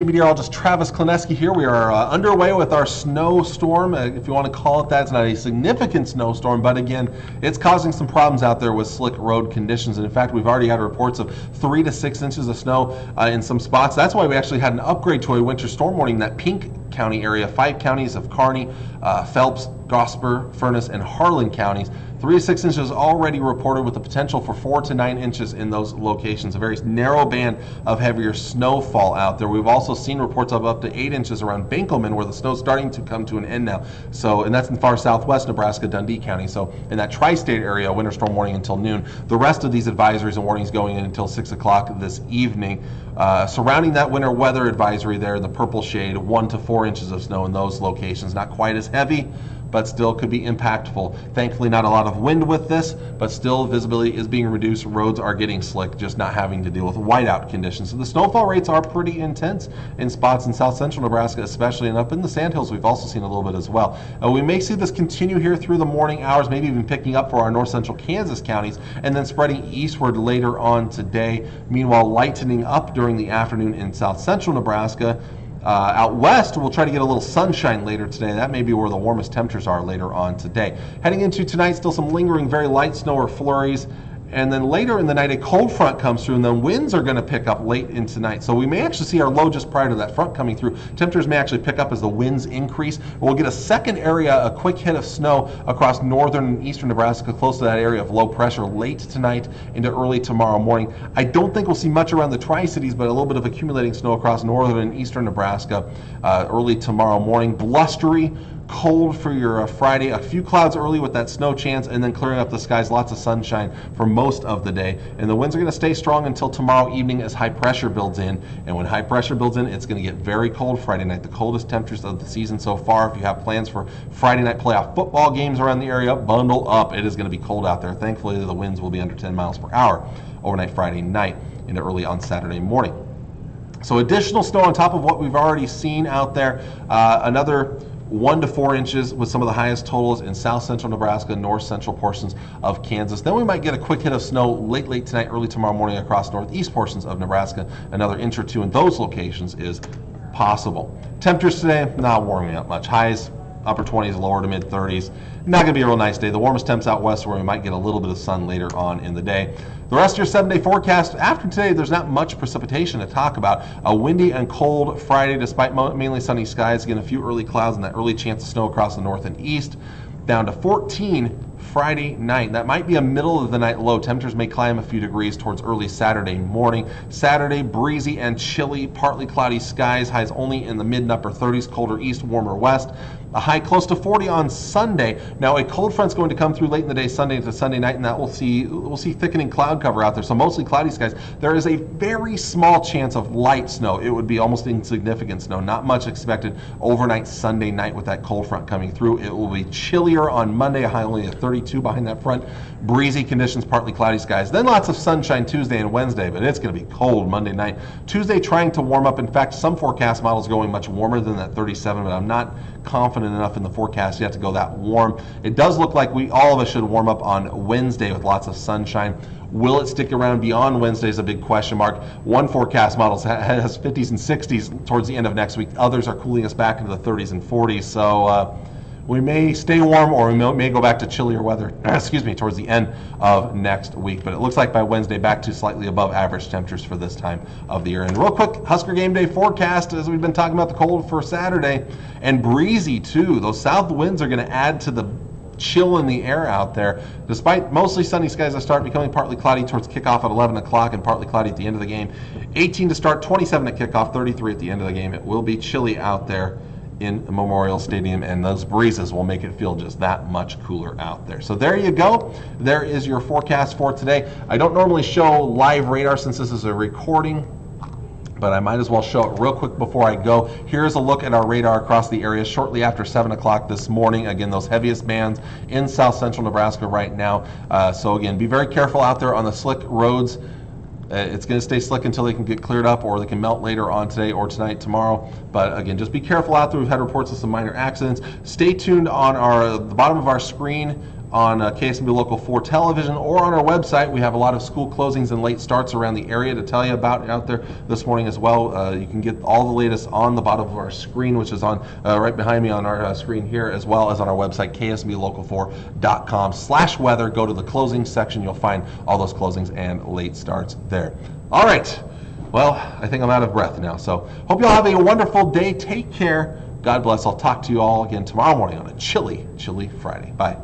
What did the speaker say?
Meteorologist Travis Kleneski here. We are underway with our snowstorm, if you want to call it that. It's not a significant snowstorm, but again, it's causing some problems out there with slick road conditions. And in fact, we've already had reports of 3 to 6 inches of snow in some spots. That's why we actually had an upgrade to a winter storm warning in that Pink County area, 5 counties of Kearney, Phelps, Gosper, Furnace, and Harlan counties. 3 to 6 inches already reported with the potential for 4 to 9 inches in those locations. A very narrow band of heavier snowfall out there. We've also seen reports of up to 8 inches around Benkelman, where the snow's starting to come to an end now. So, and that's in far southwest Nebraska, Dundee County. So in that tri-state area, winter storm warning until noon. The rest of these advisories and warnings going in until 6 o'clock this evening. Surrounding that winter weather advisory there, the purple shade, 1 to 4 inches of snow in those locations. Not quite as heavy, but still could be impactful. Thankfully, not a lot of wind with this, but still visibility is being reduced. Roads are getting slick, just not having to deal with whiteout conditions. So the snowfall rates are pretty intense in spots in south central Nebraska, especially, and up in the Sandhills we've also seen a little bit as well. We may see this continue here through the morning hours, maybe even picking up for our north central Kansas counties, and then spreading eastward later on today. Meanwhile, lightening up during the afternoon in south central Nebraska. Out west, we'll try to get a little sunshine later today. That may be where the warmest temperatures are later on today. Heading into tonight, still some lingering very light snow or flurries. And then later in the night, a cold front comes through, and then winds are going to pick up late in tonight. So we may actually see our low just prior to that front coming through. Temperatures may actually pick up as the winds increase. We'll get a second area, a quick hit of snow across northern and eastern Nebraska, close to that area of low pressure late tonight into early tomorrow morning. I don't think we'll see much around the Tri-Cities, but a little bit of accumulating snow across northern and eastern Nebraska early tomorrow morning. Blustery, cold for your Friday. A few clouds early with that snow chance, and then clearing up the skies, lots of sunshine for most of the day. And the winds are going to stay strong until tomorrow evening as high pressure builds in. And when high pressure builds in, it's going to get very cold Friday night, the coldest temperatures of the season so far. If you have plans for Friday night playoff football games around the area, bundle up. It is going to be cold out there. Thankfully, the winds will be under 10 miles per hour overnight Friday night into early on Saturday morning. So additional snow on top of what we've already seen out there. Another 1 to 4 inches with some of the highest totals in south central Nebraska, north central portions of Kansas. Then we might get a quick hit of snow late tonight, early tomorrow morning across northeast portions of Nebraska. Another inch or two in those locations is possible. Temperatures today, not warming up much. Highs upper 20s, lower to mid 30s. Not going to be a real nice day. The warmest temps out west, where we might get a little bit of sun later on in the day. The rest of your 7-day forecast, after today, there's not much precipitation to talk about. A windy and cold Friday, despite mainly sunny skies. Again, a few early clouds and that early chance of snow across the north and east. Down to 14 Friday night. That might be a middle of the night low. Temperatures may climb a few degrees towards early Saturday morning. Saturday, breezy and chilly, partly cloudy skies. Highs only in the mid and upper 30s, colder east, warmer west. A high close to 40 on Sunday. Now a cold front's going to come through late in the day, Sunday into Sunday night, and that we'll see thickening cloud cover out there. So mostly cloudy skies. There is a very small chance of light snow. It would be almost insignificant snow. Not much expected overnight Sunday night with that cold front coming through. It will be chillier on Monday, a high only at 32 behind that front. Breezy conditions, partly cloudy skies. Then lots of sunshine Tuesday and Wednesday, but it's going to be cold Monday night. Tuesday trying to warm up. In fact, some forecast models going much warmer than that 37, but I'm not confident enough in the forecast yet to go that warm. It does look like all of us should warm up on Wednesday with lots of sunshine. Will it stick around beyond Wednesday is a big question mark. One forecast model has 50s and 60s towards the end of next week. Others are cooling us back into the 30s and 40s. So we may stay warm, or we may go back to chillier weather, towards the end of next week. But it looks like by Wednesday, back to slightly above average temperatures for this time of the year. And real quick, Husker game day forecast, as we've been talking about the cold for Saturday, and breezy too. Those south winds are going to add to the chill in the air out there. Despite mostly sunny skies that start becoming partly cloudy towards kickoff at 11 o'clock and partly cloudy at the end of the game. 18 to start, 27 at kickoff, 33 at the end of the game. It will be chilly out there in Memorial Stadium, and those breezes will make it feel just that much cooler out there. So there you go. There is your forecast for today. I don't normally show live radar since this is a recording, but I might as well show it real quick before I go. Here's a look at our radar across the area shortly after 7 o'clock this morning. Again, those heaviest bands in south central Nebraska right now. So again, be very careful out there on the slick roads. It's going to stay slick until they can get cleared up, or they can melt later on today or tonight, tomorrow. But again, just be careful out there. We've had reports of some minor accidents. Stay tuned on the bottom of our screen. on KSMB Local 4 television or on our website. We have a lot of school closings and late starts around the area to tell you about out there this morning as well. You can get all the latest on the bottom of our screen, which is on right behind me on our screen here, as well as on our website, ksblocal4.com/weather. Go to the closing section. You'll find all those closings and late starts there. All right. Well, I think I'm out of breath now. So hope you all have a wonderful day. Take care. God bless. I'll talk to you all again tomorrow morning on a chilly, chilly Friday. Bye.